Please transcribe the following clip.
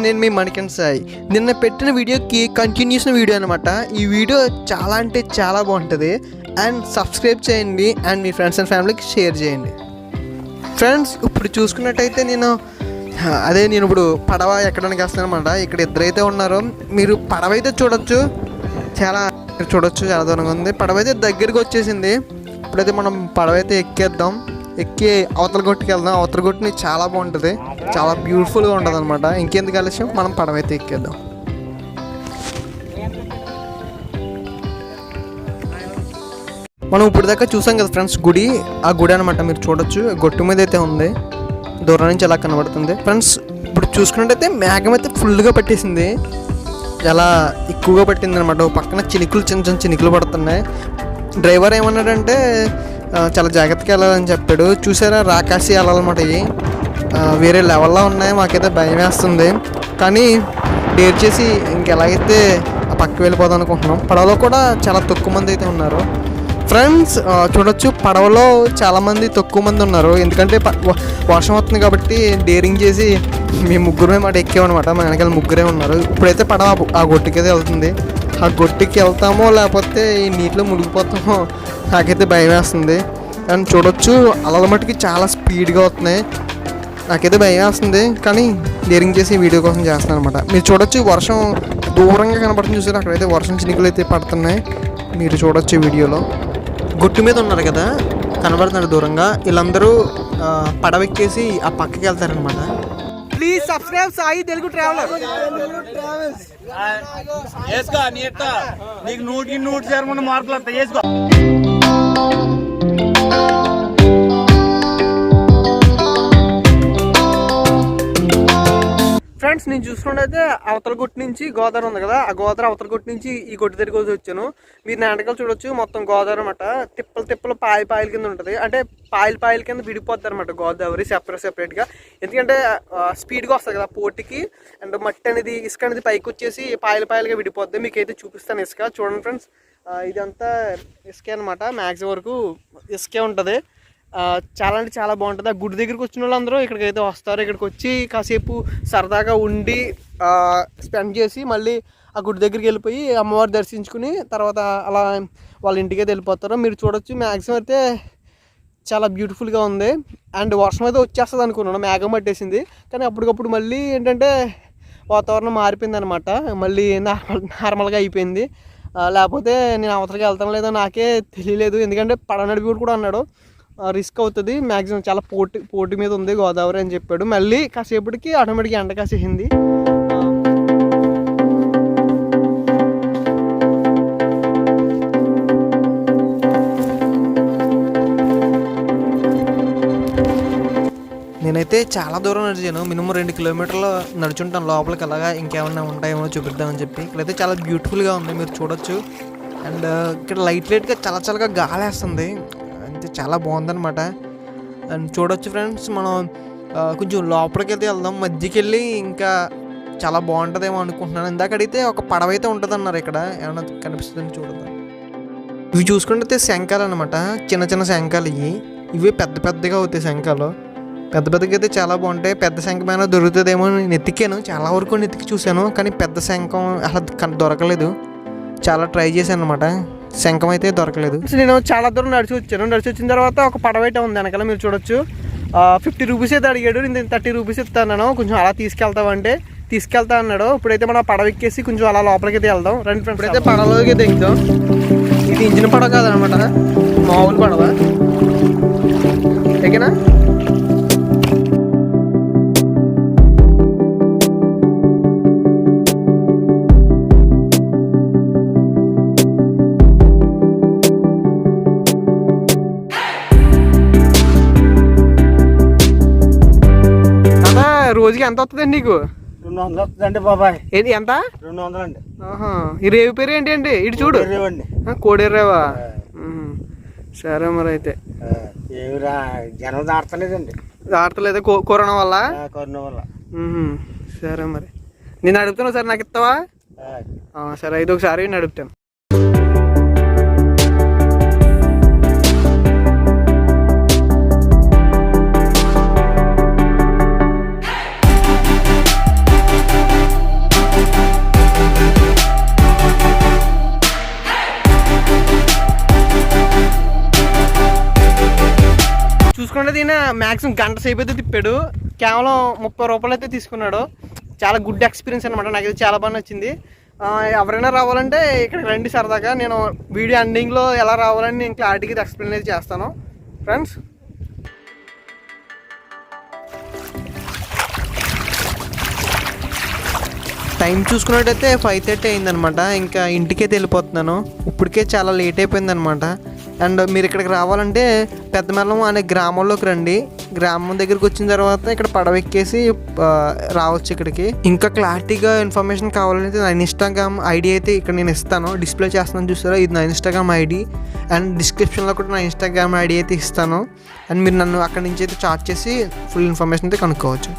నేను మీ మణికంఠ సాయి. నిన్న పెట్టిన వీడియోకి కంటిన్యూషన్ వీడియో అనమాట. ఈ వీడియో చాలా అంటే చాలా బాగుంటుంది. అండ్ సబ్స్క్రైబ్ చేయండి అండ్ మీ ఫ్రెండ్స్ అండ్ ఫ్యామిలీకి షేర్ చేయండి. ఫ్రెండ్స్, ఇప్పుడు చూసుకున్నట్టయితే నేను ఇప్పుడు పడవ ఎక్కడానికి వస్తాను అనమాట. ఇక్కడ ఇద్దరైతే ఉన్నారు. మీరు పడవ అయితే చూడొచ్చు, చాలా దూరంగా ఉంది. పడవ అయితే దగ్గరికి వచ్చేసింది. ఇప్పుడైతే మనం పడవ అయితే ఎక్కి అవతల గొట్టుకి వెళ్దాం. అవతల గొట్టుని చాలా బాగుంటుంది, చాలా బ్యూటిఫుల్గా ఉంటుంది అనమాట. ఇంకెందుకు ఆలస్యం, మనం పడవ అయితే ఎక్కేద్దాం. మనం ఇప్పుడు దాకా చూసాం కదా ఫ్రెండ్స్, గుడి. ఆ గుడి అనమాట, మీరు చూడొచ్చు. గొట్టు మీద అయితే ఉంది, దూరం నుంచి ఎలా కనబడుతుంది. ఫ్రెండ్స్, ఇప్పుడు చూసుకున్నట్టయితే మేఘం అయితే ఫుల్గా పట్టేసింది, చాలా ఎక్కువగా పట్టింది అనమాట. పక్కన చిన్న చినుకులు పడుతున్నాయి. డ్రైవర్ ఏమన్నాడంటే చాలా జాగ్రత్తగా వెళ్ళాలని చెప్పాడు. చూసారా, రాకాసి వెళ్ళాలన్నమాట. ఇవి వేరే లెవెల్లో ఉన్నాయి. మాకైతే భయం వేస్తుంది, కానీ డేర్ చేసి ఇంకెలాగైతే ఆ పక్కకి వెళ్ళిపోదాం అనుకుంటున్నాం. పడవలో కూడా చాలా తక్కువ మంది అయితే ఉన్నారు. ఫ్రెండ్స్, చూడొచ్చు, పడవలో చాలామంది తక్కువ మంది ఉన్నారు. ఎందుకంటే వర్షం వస్తుంది కాబట్టి డేరింగ్ చేసి మేము ముగ్గురమే మాట ఎక్కామన్నమాట. మా వెనకాల ముగ్గురే ఉన్నారు. ఇప్పుడైతే పడవ ఆ గొట్టుకైతే వెళ్తుంది. ఆ గొట్టుకి వెళ్తామో లేకపోతే ఈ నీటిలో మునిగిపోతామో నాకైతే భయం వేస్తుంది. అండ్ చూడొచ్చు, అలల మట్టుకి చాలా స్పీడ్గా వస్తున్నాయి. నాకైతే భయం వేస్తుంది, కానీ డేరింగ్ చేసి వీడియో కోసం చేస్తున్నాను అనమాట. మీరు చూడొచ్చు, వర్షం దూరంగా కనబడుతుంది. చూసారు, అక్కడైతే వర్షం చినుకులు అయితే పడుతున్నాయి. మీరు చూడొచ్చు వీడియోలో. గొట్టు మీద ఉన్నారు కదా, కనబడుతున్నారు దూరంగా. వీళ్ళందరూ పడవెక్కేసి ఆ పక్కకి వెళ్తారనమాట. Please subscribe Sai Telugu traveller. నీకు 100 మార్కులు వస్తాయి. వేసుకో. ఫ్రెండ్స్, నేను చూసుకున్నట్టయితే అవతల గుట్టు నుంచి గోదావరి ఉంది కదా, ఆ గోదావరి అవతల గుట్టు నుంచి ఈ గుట్టు దగ్గరికి వచ్చాను. మీరు నాటకాలు చూడొచ్చు, మొత్తం గోదావరి అనమాట. తిప్పలు పాయల కింద ఉంటుంది. అంటే పాయల కింద విడిపోద్ది అనమాట గోదావరి సెపరేట్గా. ఎందుకంటే స్పీడ్గా వస్తుంది కదా పోటీకి. అండ్ మట్టి అనేది, ఇసుక అనేది పైకి వచ్చేసి పాయలుగా విడిపోద్ది. మీకు అయితే చూపిస్తాను ఇసుక. చూడండి ఫ్రెండ్స్, ఇదంతా ఇసుకే అనమాట. మ్యాక్సిమం వరకు ఇసుకే ఉంటుంది. చాలా అంటే చాలా బాగుంటుంది. ఆ గుడి దగ్గరికి వచ్చిన వాళ్ళందరూ ఇక్కడికైతే వస్తారు. ఇక్కడికి వచ్చి కాసేపు సరదాగా ఉండి స్పెండ్ చేసి మళ్ళీ ఆ గుడి దగ్గరికి వెళ్ళిపోయి అమ్మవారు దర్శించుకుని తర్వాత అలా వాళ్ళ ఇంటికైతే వెళ్ళిపోతారు. మీరు చూడొచ్చు, మ్యాక్సిమం అయితే చాలా బ్యూటిఫుల్గా ఉంది. అండ్ వర్షం అయితే వచ్చేస్తుంది అనుకున్నాను, మేఘం పట్టేసింది. కానీ అప్పటికప్పుడు మళ్ళీ ఏంటంటే వాతావరణం మారిపోయింది అనమాట. మళ్ళీ నార్మల్గా అయిపోయింది. లేకపోతే నేను అవతలకి వెళ్తాను లేదో నాకే తెలియలేదు. ఎందుకంటే పడవ నడిపి కూడా అన్నాడు రిస్క్ అవుతుంది, మ్యాక్సిమం చాలా పోటీ మీద ఉంది గోదావరి అని చెప్పాడు. మళ్ళీ కాసేపటికి ఆటోమేటిక్గా ఎండ కాసేసింది. నేనైతే చాలా దూరం నడిచాను, మినిమం 2 కిలోమీటర్లు నడుచుంటాను లోపలికి. అలాగా ఇంకేమన్నా ఉంటాయేమో చూపిద్దామని చెప్పి. ఇక్కడైతే చాలా బ్యూటిఫుల్గా ఉంది, మీరు చూడొచ్చు. అండ్ ఇక్కడ లైట్గా చల్లగా గాలి వేస్తుంది, అంతే చాలా బాగుందనమాట. అండ్ చూడొచ్చు ఫ్రెండ్స్, మనం కొంచెం లోపలికి అయితే వెళ్దాం. మధ్యకి వెళ్ళి ఇంకా చాలా బాగుంటుందేమో అనుకుంటున్నాను. ఇందాక అడిగితే ఒక పడవ అయితే ఉంటుంది అన్నారు. ఇక్కడ ఏమన్నా కనిపిస్తుందని చూడదాం. ఇవి చూసుకుంటే శంఖాలు అనమాట, చిన్న శంఖాలు. ఇవి పెద్దగా అవుతాయి శంఖాలు. పెద్దగా అయితే చాలా బాగుంటాయి. పెద్ద శంఖమైనా దొరుకుతుందేమో నేను ఎత్తికాను, చాలా వరకు ఎత్తికి చూశాను. కానీ పెద్ద శంఖం అలా దొరకలేదు. చాలా ట్రై చేశాను అనమాట, శంఖం అయితే దొరకలేదు. నేను చాలా దూరం నడిచి వచ్చిన తర్వాత ఒక పడవ అయితే ఉంది వెనకాల, మీరు చూడొచ్చు. 50 రూపీస్ అయితే అడిగాడు. నేను 30 రూపీస్ ఇస్తాను, కొంచెం అలా తీసుకెళ్తామంటే తీసుకెళ్తా అన్నాడు. ఇప్పుడైతే మనం పడవ ఎక్కేసి కొంచెం అలా లోపలికి అయితే వెళ్దాం. రండి ఫ్రెండ్స్, ఇప్పుడైతే పడవలోకి అయితే ఎక్కుదాం. ఇది ఇంజిన్ పడవ కాదనమాట, మామూలు పడవ. ఓకేనా? రోజుకి ఎంత వస్తుందండి నీకు? 200 వస్తుందండి బాబాయ్. ఏది ఎంత? 200 అండి. ఈ రేవు పేరు ఏంటి? ఇటు చూడు, కోడేరేవా? సరే, మరి అయితే జనం దాటలేదండి. దాటలేదా కరోనా వల్ల? సరే, మరి నేను అడుగుతాను, సరే నాకు ఇస్తావా? సరే, అయితే ఒకసారి నేను అడుగుతాను. మ్యాక్సిమం గంట సేపు అయితే తిప్పాడు. కేవలం 30 రూపాయలు అయితే తీసుకున్నాడు. చాలా గుడ్ ఎక్స్పీరియన్స్ అనమాట. నాకైతే చాలా బాగా నచ్చింది. ఎవరైనా రావాలంటే ఇక్కడికి రండి సరదాగా. నేను వీడియో ఎండింగ్లో ఎలా రావాలని నేను క్లారిటీగా ఎక్స్ప్లెయిన్ అయితే చేస్తాను ఫ్రెండ్స్. టైం చూసుకున్నట్టయితే 5:30 అయిందనమాట. ఇంకా ఇంటికైతే వెళ్ళిపోతున్నాను. ఇప్పటికే చాలా లేట్ అయిపోయిందనమాట. అండ్ మీరు ఇక్కడికి రావాలంటే పెద్దమెల్లం అనే గ్రామంలోకి రండి. గ్రామం దగ్గరికి వచ్చిన తర్వాత ఇక్కడ పడవ ఎక్కేసి రావచ్చు ఇక్కడికి. ఇంకా క్లారిటీగా ఇన్ఫర్మేషన్ కావాలంటే నా ఇన్స్టాగ్రామ్ ఐడి అయితే ఇక్కడ నేను ఇస్తాను, డిస్ప్లే చేస్తున్నాను చూస్తారా, ఇది నా ఇన్స్టాగ్రామ్ ఐడి. అండ్ డిస్క్రిప్షన్లో కూడా నా ఇన్స్టాగ్రామ్ ఐడి అయితే ఇస్తాను. అండ్ మీరు నన్ను అక్కడి నుంచి అయితే చాట్ చేసి ఫుల్ ఇన్ఫర్మేషన్ అయితే కనుక్కోవచ్చు.